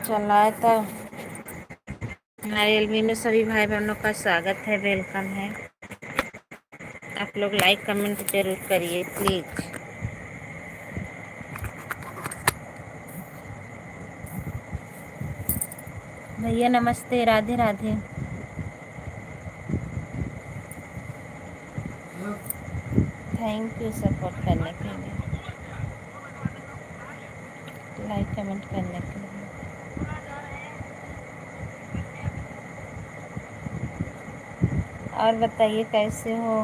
चल रहा है तो हमारे एलवी में सभी भाई बहनों का स्वागत है, वेलकम है। आप लोग लाइक कमेंट जरूर करिए प्लीज। भैया नमस्ते, Radhe Radhe. Thank you support करने के लिए, लाइक कमेंट करने के लिए। और बताइए कैसे हो।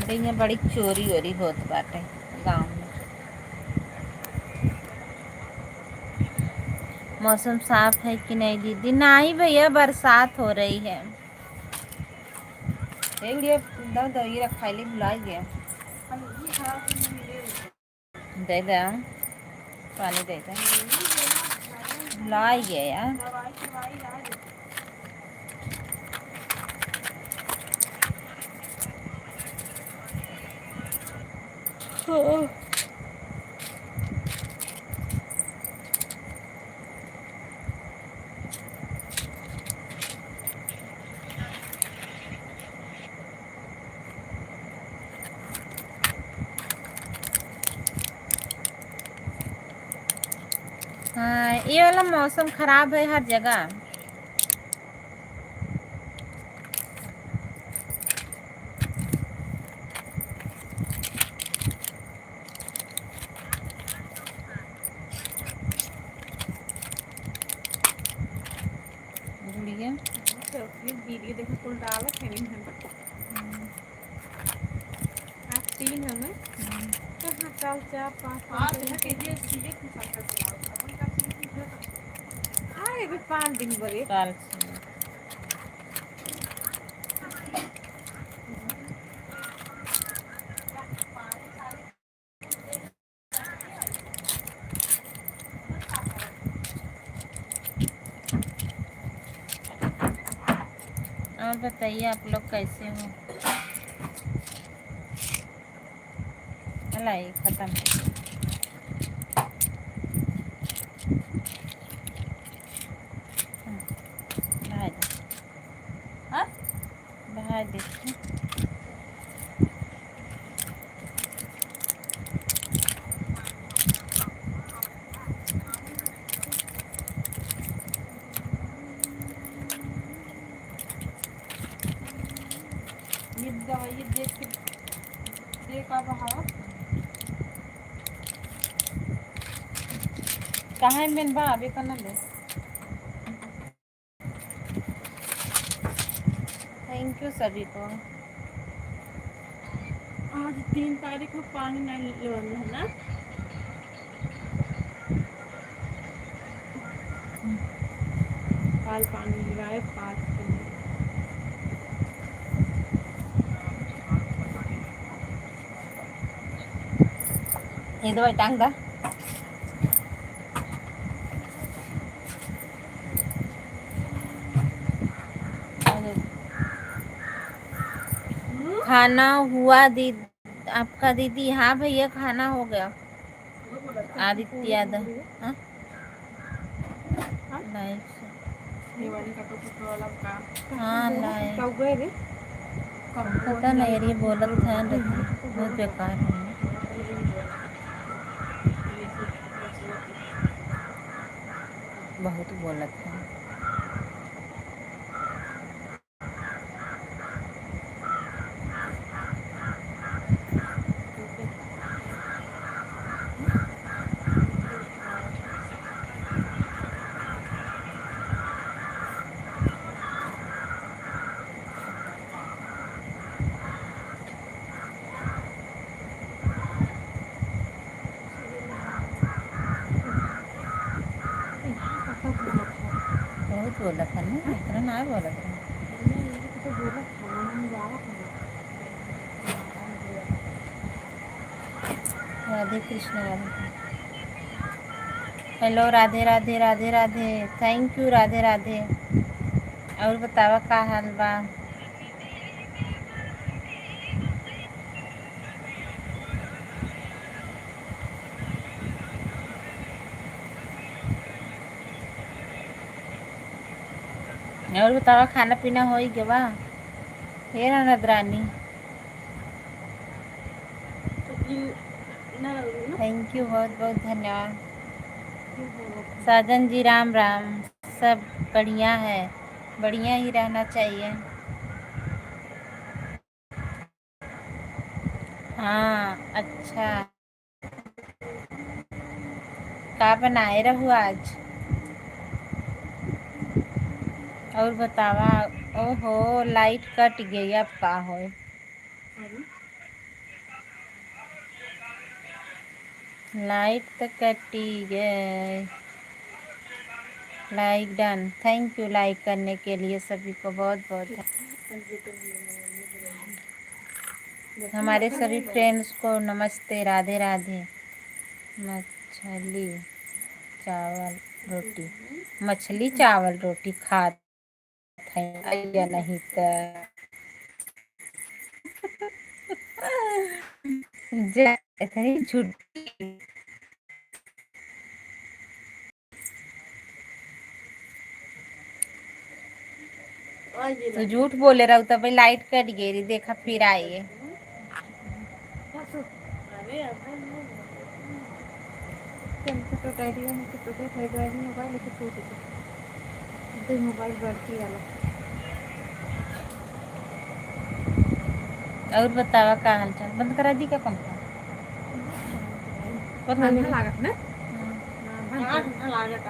यहाँ बड़ी चोरी वोरी होत बाटे गाँव में। मौसम साफ है कि नहीं दीदी? नहीं भैया, बरसात हो रही है। ये रखा भुला गया। दे दे पानी, दे दे, भुला गया यार। हाँ, ये वाला मौसम खराब है हर जगह। वीडियो देखो कुल डाला है नहीं आप तीन है ना कहाँ चाल चार पाँच आए भी 5 दिन बड़े काल और बताइए आप लोग कैसे हो। अलाई खत्म बहा देखिए। ये दवाई देख बहाव कहाँ है मेन बा अभी करना ले। थैंक यू सभी को। आज 3 तारीख को पानी नहीं लेना है ना। कल पानी लगाए 5 दिन। ये दवाई टांग दा। खाना हुआ दीदी आपका? दीदी हाँ भैया खाना हो गया। आदित्य यादव हाँ लाइव पता नहीं यार, ये बोलत है बहुत बेकार है। बहुत बोलत है। बहुत बोलत है ना, इतना ना बोलत है। Radhe Krishna Radhe. Hello, Radhe Radhe Radhe Radhe. Thank you, Radhe Radhe. और बतावा का हाल बा। और बतावा खाना पीना हो गया बा। ये ननदरानी, थैंक यू, बहुत बहुत धन्यवाद। साजन जी राम राम। सब बढ़िया है, बढ़िया ही रहना चाहिए। हाँ अच्छा। का बनाए रहू आज। और बतावा। ओहो, लाइट कट गई, अब का हो। लाइट तो कटी गई। Like done, thank you like करने के लिए सभी को बहुत बहुत। हमारे सभी फ्रेंड्स को नमस्ते, राधे राधे। मछली चावल रोटी, मछली चावल रोटी खाते हैं या नहीं तो इतनी झूठ। तो झूठ बोले रहो तब लाइट कट गई, देखा फिर आइए। मोबाइल बढ़ती वाला। और बतावा का हाल चाल। बंद करा दी का पंखा। ठंडा लागत ना। ठंडा लागत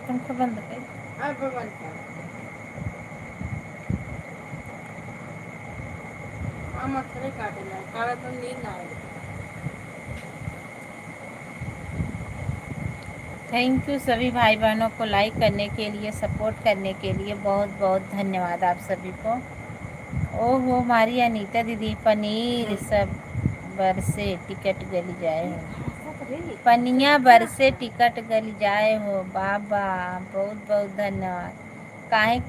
पंखा बंद कर। अब बंद कर। मच्छर काटेला, काला तो नींद ना आए। थैंक यू सभी भाई बहनों को लाइक करने के लिए, सपोर्ट करने के लिए बहुत बहुत धन्यवाद आप सभी को। ओहो, हमारी अनीता दीदी पनीर सब बरसे टिकट गली जाए हो। पनिया बरसे टिकट गली जाए हो बाबा, बहुत बहुत धन्यवाद। काहे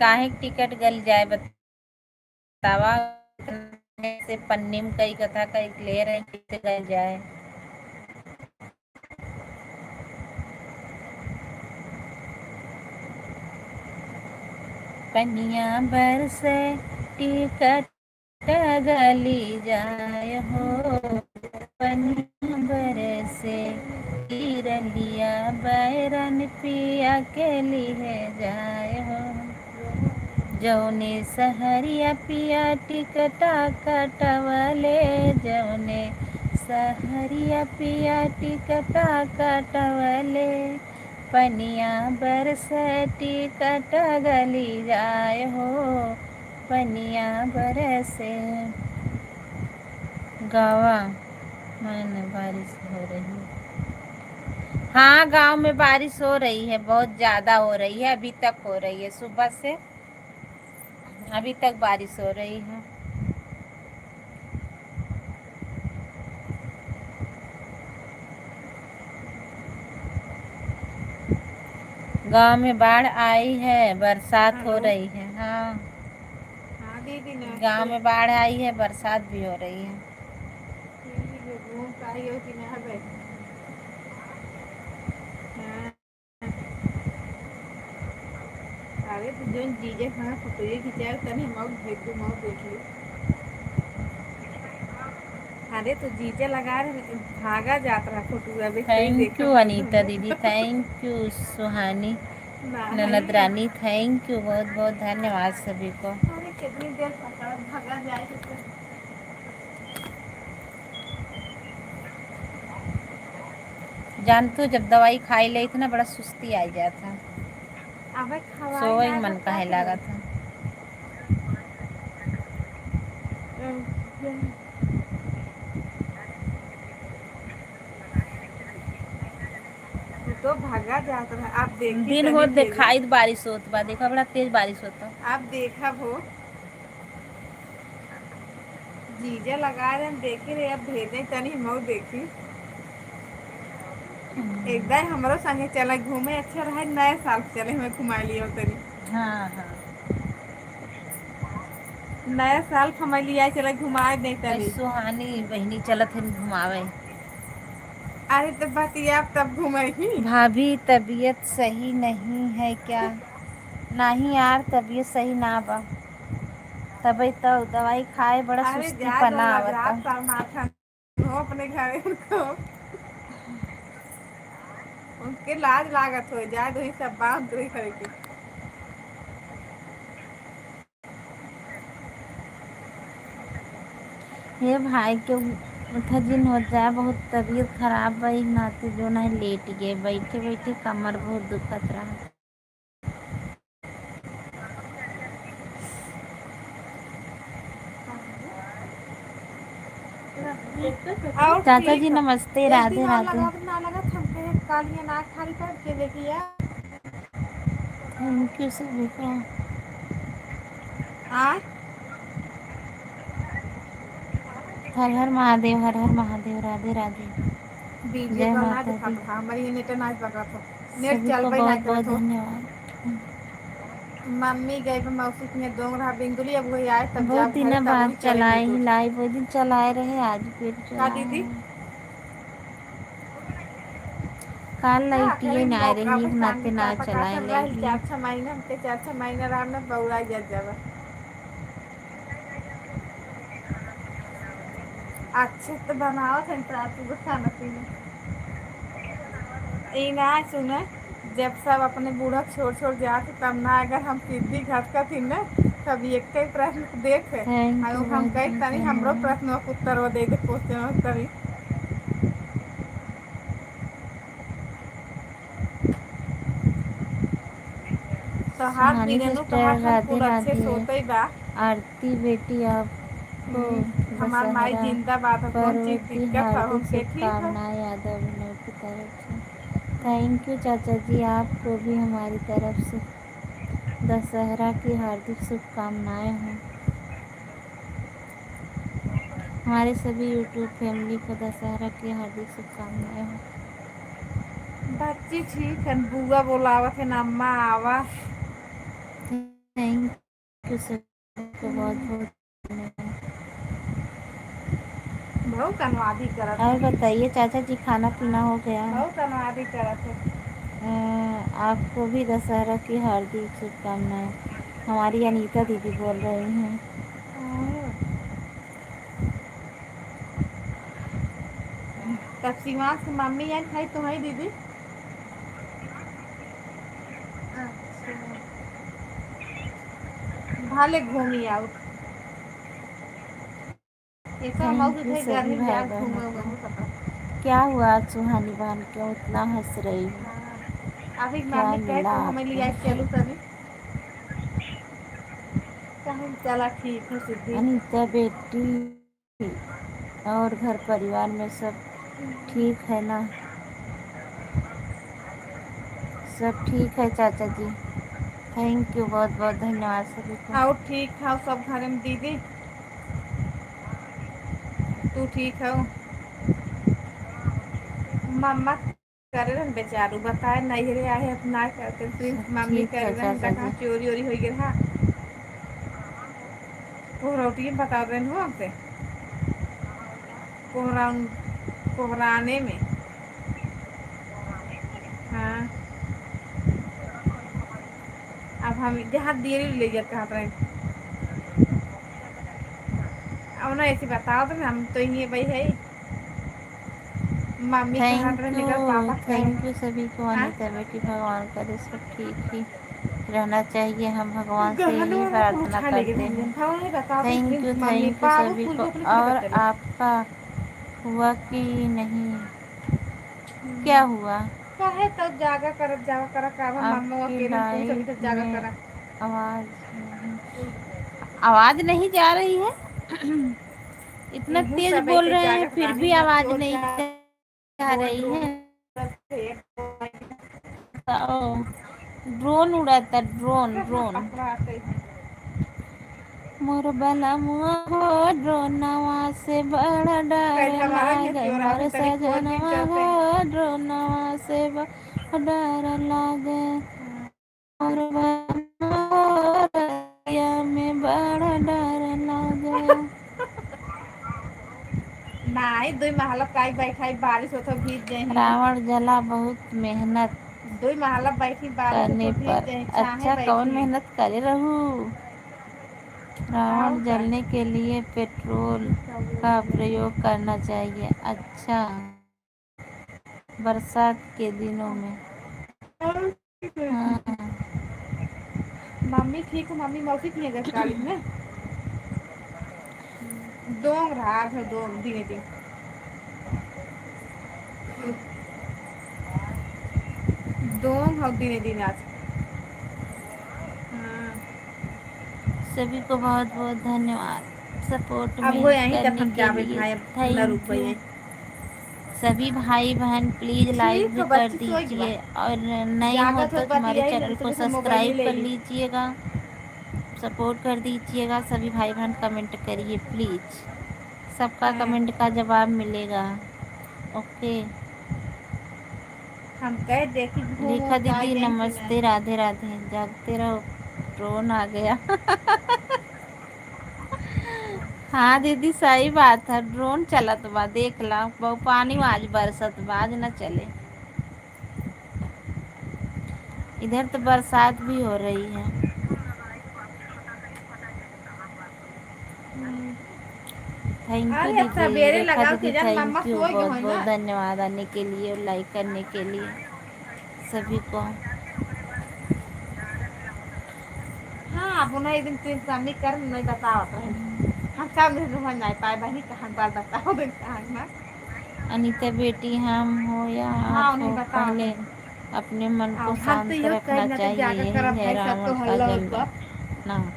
काहे टिकट गल जाए बतावा। से पन्नी में कई कथा कई ले रहे किसे गल जाए। पनिया बरसे टिकट गली जाए हो। पनिया बरसे रलिया बैरन पिया के लिए जाए हो। जौने सहरिया पिया टिकटा कटवले, जौने सहरिया पिया टिकटा कटवले। पनिया बरसे टिकट गली जाए हो। पनिया बरसे। गावा मन बारिश हो रही है। हाँ, गांव में बारिश हो रही है, बहुत ज़्यादा हो रही है, अभी तक हो रही है, सुबह से अभी तक बारिश हो रही है। गांव में बाढ़ आई है, बरसात हो रही है। हाँ, गांव में बाढ़ आई है, बरसात भी हो रही है। अरे तो जो जीजे हाँ फोटो खिंचाए तनी हम भेज दूँ, हम देख ली। अरे तो जीजे लगा रहे, भागा जाता रहा फोटो। अभी थैंक यू अनीता दीदी, थैंक यू सुहानी ननद रानी, थैंक यू, बहुत बहुत धन्यवाद सभी को। अरे कितनी देर भागा जाए। जानतू जब दवाई खाई ली थी ना, बड़ा सुस्ती आ जाता, सोए मन काहे लगा था। तो भागा जाता है। आप देखिए दिन हो दिखाई बारिश होत बा, देखा बड़ा तेज बारिश होता। आप देखा वो जीजा लगा रहे हम देखे रहे, अब भेजे तनी हम देखी। एक बार हमरो संगे चल घूमे, अच्छा रहे नए साल चले हमें घुमा लियो तनी। हाँ हाँ। नया साल हमें लिया चला घुमा दे बस तनी। सुहानी बहिनी चलत हन घुमावे। अरे तो बतिया तब घूमे ही। भाभी तबीयत सही नहीं है क्या? नहीं यार तबीयत सही ना बा। तबे तो दवाई खाए बड़ा अरे सुस्ती जा दो पना लगा आवता। माथा हो अपने घरे को। उनके लाज लागत हो जाए तो ही सब बात दूरी करे के। हे भाई क्यों उठा जिन हो जाए, बहुत तबीयत खराब बा नाते जो ना लेट गए, बैठे बैठे कमर बहुत दुखत रहा। और चाचा जी ठीक है। नमस्ते, एक राधे दिन और राधे। लगा ना लगा थमके कालिया ना खाली करके देखिए। थैंक यू सभी को। आज हर हर महादेव, हर हर महादेव, राधे राधे। वीडियो जय कॉल ना माता दिखा दी। था हमारी नेट ना लगा था। नेट सभी चल को पाई ना बहुत करा बहुत तो। धन्यवाद। मम्मी गई मौसी में दोंगरा बिंदुली, अब वही आए तब बहुत जब घरे दिन तब बाद वही चले चलाए ही यूट्यूब। लाइव, वो दिन चलाए रहे, आज फिर का चलाए दीदी? हैं। काल हाँ लाइटिए खाली ना आए मौका रही, पे एक नाते ना चलाए पकासल रह लाइटिए। 4-6 महीना हमके 4-6 महीना राम में बउरा जब अच्छे तो बनाओ थे खाना पीना। ई ना सुने, जब सब अपने बूढ़ा छोड़ छोड़ जाते तब ना अगर हम सीधी घटका थी ना, कभी एक ही प्रश्न देख थैंक यू, हम बहुत कई बहुत तनी हमरो धन्यवाद। प्रश्न के उत्तर दे दे क्वेश्चन तरी। तो हर सुहानी दिन सिस्टर कहा राधे कुल अच्छे राधे। सोते बा। आरती बेटी आपको हमार माई दशहरा जिंदाबाद है, कौन पर्व चीज की दिक्कत है हार्दिक हमके ठीक है। शुभकामनाएं यादव अभिनव की तरफ से। थैंक यू चाचा जी, आपको भी हमारी तरफ से दशहरा की हार्दिक शुभकामनाएं हों। हमारे सभी यूट्यूब फैमिली को दशहरा की हार्दिक शुभकामनाएं हों। बच्ची ठीक है, बुआ बोलावत है ना अम्मा आवा। थैंक यू सभी को बहुत बहुत धन्यवाद। बहुत अनुवादी करत और है। बताइए चाचा जी, खाना पीना हो गया? बहुत अनुवादी करत है। आपको भी दशहरा की हार्दिक शुभकामनाएं, हमारी अनीता दीदी बोल रही हैं। तब शिवांश की मम्मी आई खाई तुम्हारी दीदी। अच्छा भाले घूमी आओ। ये तो हम थैंक यू उधर सभी गर्मी में भाई जा बहनों घूमे को। उमे पता। क्या हुआ आज सुहानी बहन, क्यों इतना हंस रही है? हाँ। अभी क्या मम्मी कहे मिला तो हमें आपको? लिया चलू तभी। कहीं चला ठीक है सिद्धि। अनीता बेटी और घर परिवार में सब ठीक है ना? सब ठीक है चाचा जी। थैंक यू, बहुत बहुत धन्यवाद सभी को। और ठीक है सब घर में दीदी। तू ठीक है? मम्मा करे रहे बेचारू बताए नहीं रे आए ना करते प्रिंस सब मम्मी ठीक है करे रहे चाचा देखा जी। चोरी ओरी हो गया। वो रोटी बता रहे हो हमसे कोहरा कोहराने में। हाँ अब हम जहाँ देरी ले जाते हैं अब ना ऐसे बताओ तो हम तो ये भाई है। मम्मी कहा थैंक रहे यू, मेरा पापा कहे। थैंक यू सभी को। हाँ अनीता बेटी, भगवान करे सब ठीक ही रहना चाहिए, हम भगवान से गहन यही वाला कुल प्रार्थना उठा ले गए करते हैं। हम भाव बता दे thank you, Prince mummy thank you बाबू सभी फूल को। गोखले खुले और बता ले। आपका हुआ कि नहीं? क्या हुआ? कहे तब जागा कर जागा करा का मम्मा आपकी अकेले तू सभी लाइफ तब जागा में करा। आवाज़ नहीं, आवाज़ नहीं जा रही है? इतना इहू तेज सब बोल ऐसे रहे हैं जागत फिर रानी भी ना आवाज़ चोर नहीं चार जा बोल रही ड्रोन है। थे। ड्रोन उड़ाता, ड्रोन ड्रोन। पकड़ाते हैं। मोर बलमुआ हो ड्रोनवा से बड़ा डर कैसा मारा ये लागे, चोरा मोर के तनी खोज दिन सजनवा चलते हो ड्रोनवा से बड़ा डर लागे, मोर बलमुआ हो रतिया में बड़ा डर लागे। नहीं दुई महला काई बैठाई बारिश हो तो भीज जाही। रावण जला बहुत मेहनत दुई महला बैठी बारिश हो करने तो भीज पर, जाही, छाहे अच्छा कौन बैठी। मेहनत करे रहू। आओ रावण का जलने के लिए पेट्रोल का प्रयोग करना चाहिए। अच्छा, बरसात के दिनों में। हाँ, मम्मी ठीक है, मम्मी मौसी की है कॉलेज में दोंग रहा है दोंग धीरे धीरे दोंग हो दिने दिन आज। हाँ सभी को बहुत बहुत धन्यवाद सपोर्ट अब हो में यहीं तक करने हम के जावे लिए। भाई, अब न रुक थैंक यू। गए। सभी भाई बहन प्लीज़ लाइक ठीक भी है कर बच्ची सोई गई बा, दीजिए, और नहीं हो जागत हो तो बात हमारे यही चैनल को तो सब मोबाइल सब्सक्राइब ले कर ली। लीजिएगा, सपोर्ट कर दीजिएगा। सभी भाई बहन कमेंट करिए प्लीज़, सबका हाँ, कमेंट का जवाब मिलेगा। ओके। हम कह देखी घूम रेखा उम के आ दीदी जाए कि ना। नमस्ते, राधे राधे, जागते रहो, ड्रोन आ गया। हाँ दीदी सही बात है, ड्रोन चलत बा, देख ला बहु पानी आज बरसत बा, आज न चले। इधर तो बरसात भी हो रही है। थैंक यू अरे अब दीदी, सवेरे रेखा लगाओ दीदी के जान मम्मा थैंक यू, सो गए बहुत हो बहुत ना। धन्यवाद आने के लिए और लाइक करने के लिए सभी को। हाँ अब उन्हें एक दिन तीन शामी कर नहीं बताओ तो हम काम नहीं पाए बनी कहाँ बात बताओ दिन कहाँ ना। अनीता बेटी, हम हो या हाँ आप उन्हें हो, बताओ पहले तो। अपने मन को और हम तो शांत यो कह रखना ना तो चाहिए, जाकर यही कर है भाई सब तो रावण का हल्ला होगा। जलना।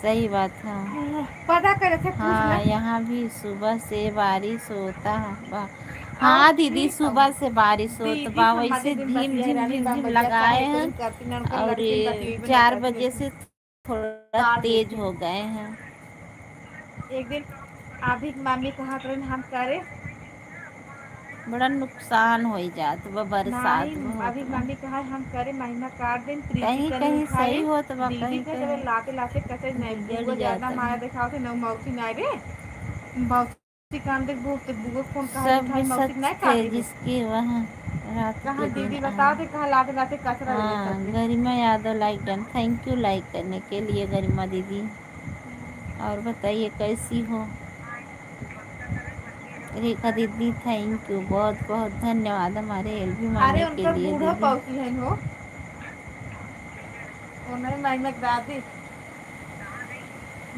सही बात है। पता करे थे पूछ ले। हाँ यहाँ भी सुबह से बारिश होता बा। और हाँ दीदी ठीक सुबह से बारिश होता दीदी बा, हमारे वैसे दिन झिम बतिया झिम रानी झिम झिम बम्बैया लगाए काहे को हैं, दिन करती ना उनका और लड़की बतिएबे नहीं 4 बजे करती। से थोड़ा काट तेज देती हो गए हैं। एक दिन अभी मामी कहा करें हम करे। बड़ा नुकसान हो जात बा, नहीं बरसात बहुत अभी बा। मम्मी कहा हम करे महिमा काट दिन प्रीति कहीं तने कहीं उठाए। सही होत बा, दीदी कहीं के जब कहीं लाते लाते कचे नहीं बिगड़ बुआ ज्यादा जाता माया है। दिखाओ थे न मौसी नहीं रे मौसी कान देख बुआ फोन कहा सब उठाई मौसी सच नहीं थे काटी हो। जिसके वहाँ रात कहा के दिन दीदी आए। बताओ थे कहा लाते लाते कचरा ले हाँ करते। Garima Yadav like done, thank you like करने के लिए गरिमा दीदी। और बताइए कैसी हो रेखा दीदी, थैंक यू, बहुत बहुत धन्यवाद हमारे हेल्प भी अरे मांगने के उनका लिए बूढ़ो दीदी। पौसी है हो उन्हें महिमा दादी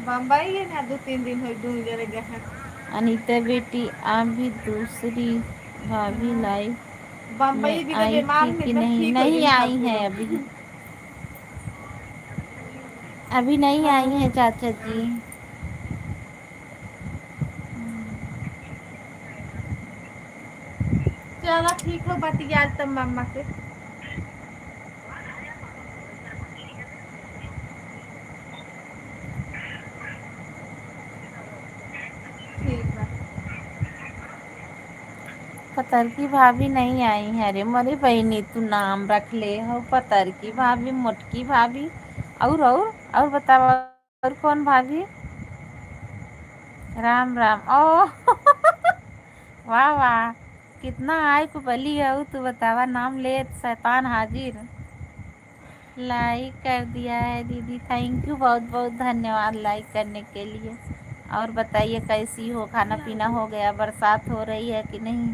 बम्बई है ना 2-3 दिन हुई दूर जरे गए हैं। अनीता बेटी, आप भी दूसरी भाभी हाँ, लाइव में बम्बई भी तो आई बीमार थी है कि एकदम नहीं? ठीक हो नहीं गई आई हल्को है लोग। अभी, अभी नहीं आई हाँ है चाचा जी। चलो ठीक हो बतिया तब मम्मा से। ठीक है पतर की भाभी नहीं आई है, अरे मरी बहनी तू नाम रख ले हो, पतर की भाभी, मोटकी भाभी, और बताओ और कौन भाभी? राम राम ओ। वाह वाह, कितना आय को बली है तू, बतावा नाम ले शैतान हाजिर। लाइक कर दिया है दीदी, थैंक यू, बहुत बहुत धन्यवाद लाइक करने के लिए। और बताइए कैसी हो, खाना पीना हो गया, बरसात हो रही है कि नहीं?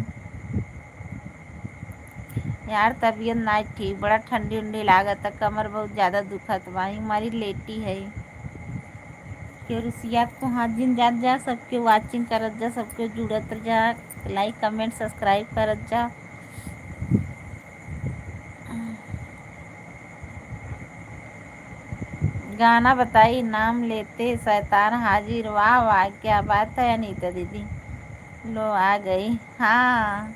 यार तबीयत ना ठीक, बड़ा ठंडी उंडी लागत है, कमर बहुत ज़्यादा दुखत बा, हमारी लेटी है के रुसिया को हाथ जिन जात जा, सबके वाचिंग करत जा, सबके जुड़त जा, लाइक कमेंट सब्सक्राइब करत जा। गाना बताई, नाम लेते शैतान हाजिर, वाह वाह क्या बात है अनीता दीदी, लो आ गई। हाँ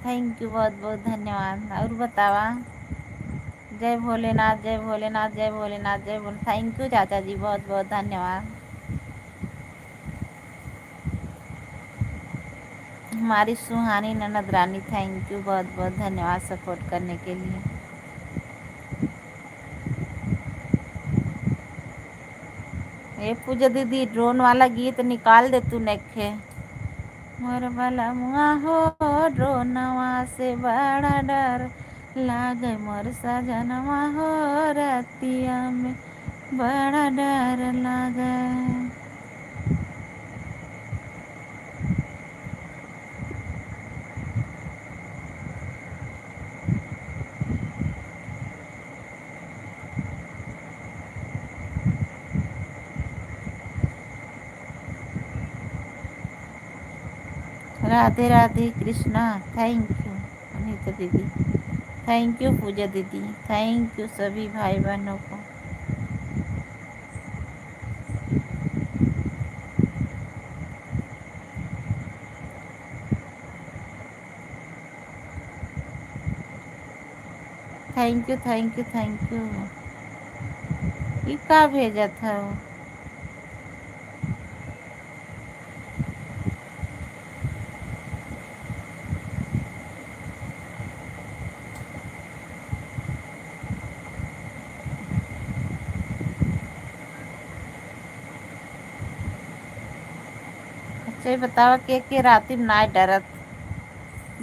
थैंक यू, बहुत बहुत धन्यवाद। और बतावा जय भोलेनाथ, जय भोलेनाथ, जय भोलेनाथ, जय भोले। थैंक यू चाचा जी, बहुत बहुत धन्यवाद। हमारी सुहानी ननद रानी, थैंक यू, बहुत बहुत धन्यवाद सपोर्ट करने के लिए। ये पूजा दीदी, ड्रोन वाला गीत निकाल दे तू नखे। मोर बलमुआ हो, ड्रोनवा से बड़ा डर लागे, मोर सजनवा हो, रतिया में बड़ा डर लागे। राधे राधे कृष्णा, थैंक यू अनीता दीदी, थैंक यू पूजा दीदी, थैंक यू सभी भाई बहनों को। Thank you thank you thank you. ये का भेजा था वो? अच्छा ये बताओ के राती में नाय डरत,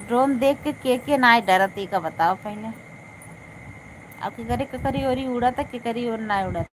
ड्रोन देख के नाय डरत, ये का बताओ पहले। अब के करी ओरी उड़ता, के करी और ना उड़ता।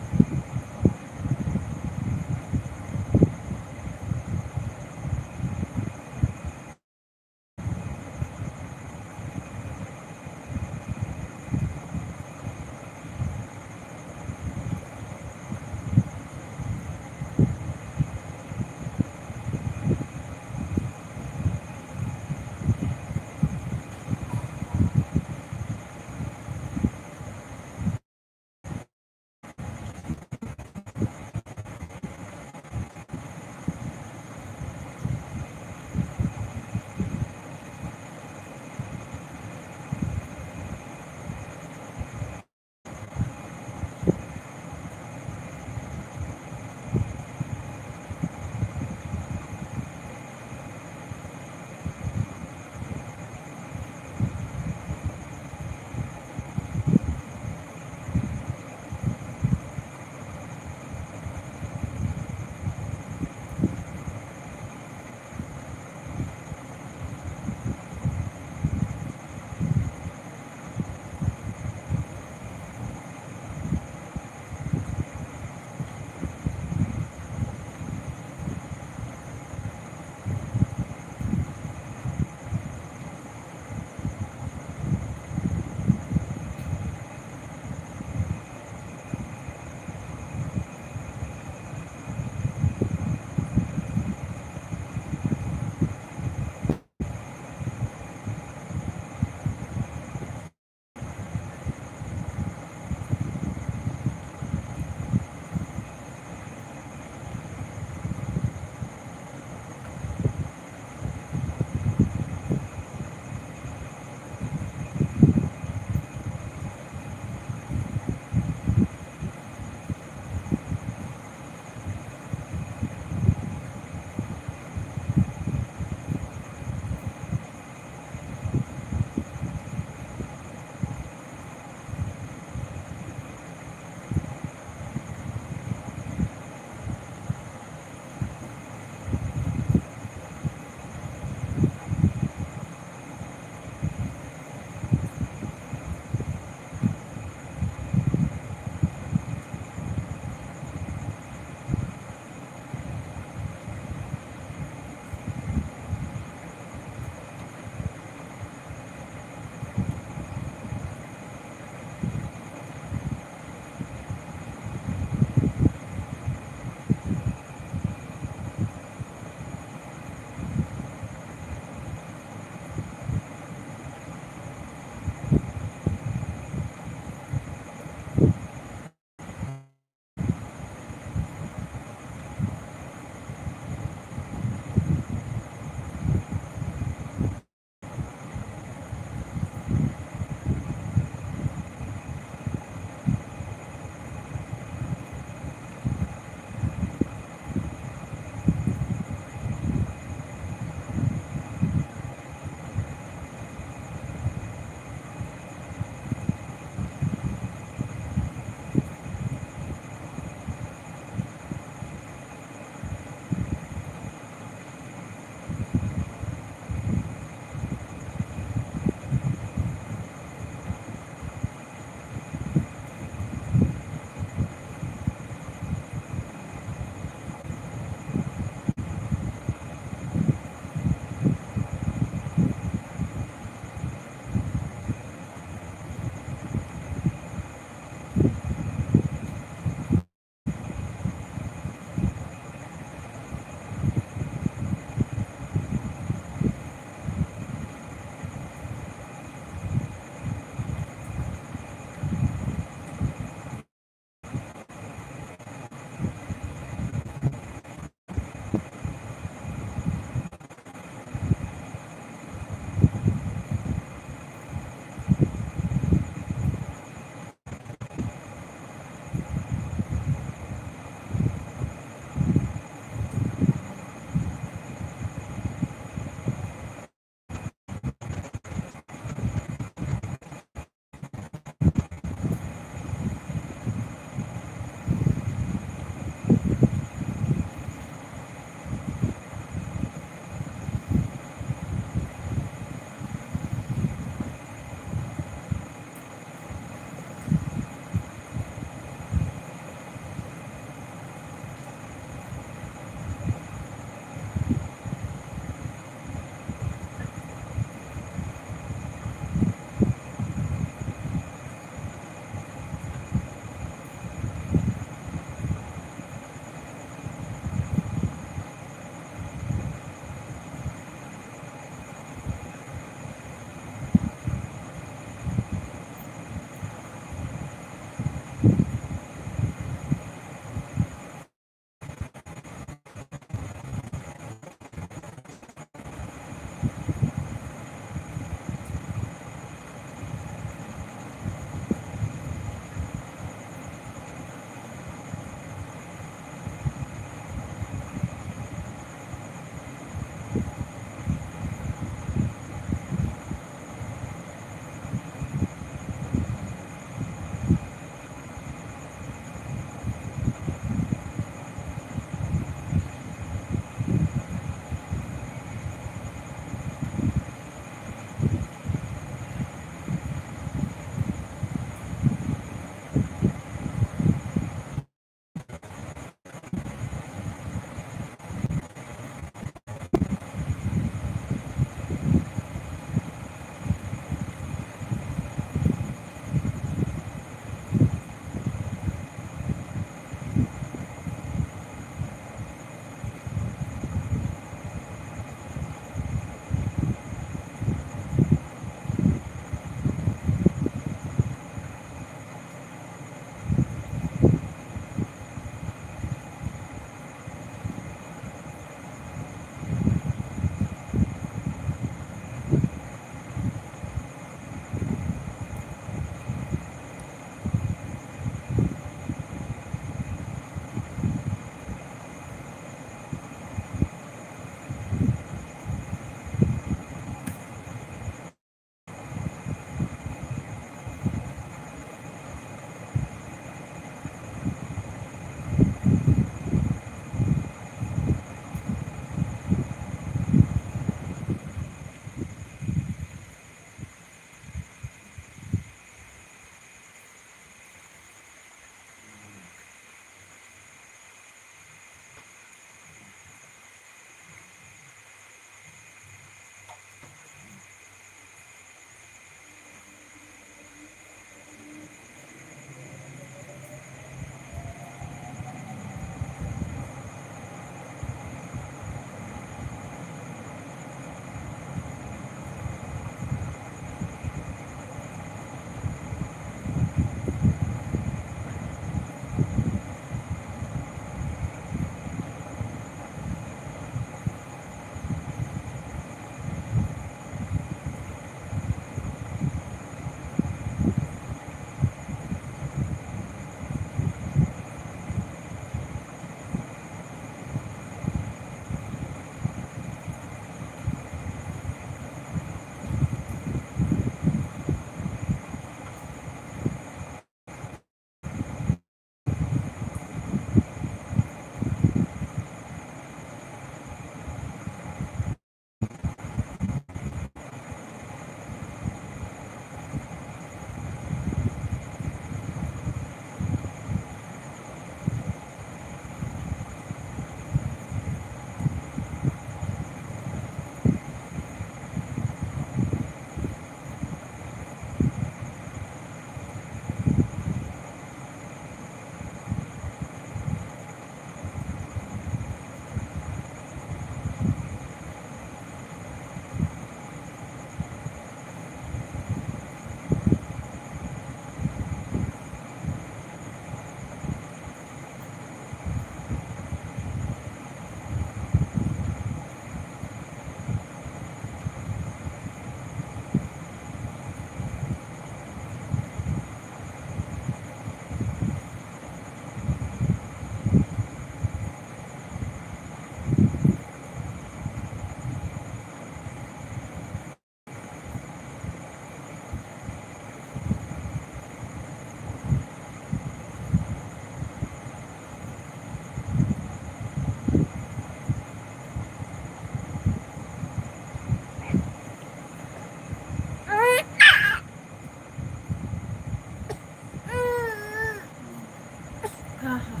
हाँ हाँ।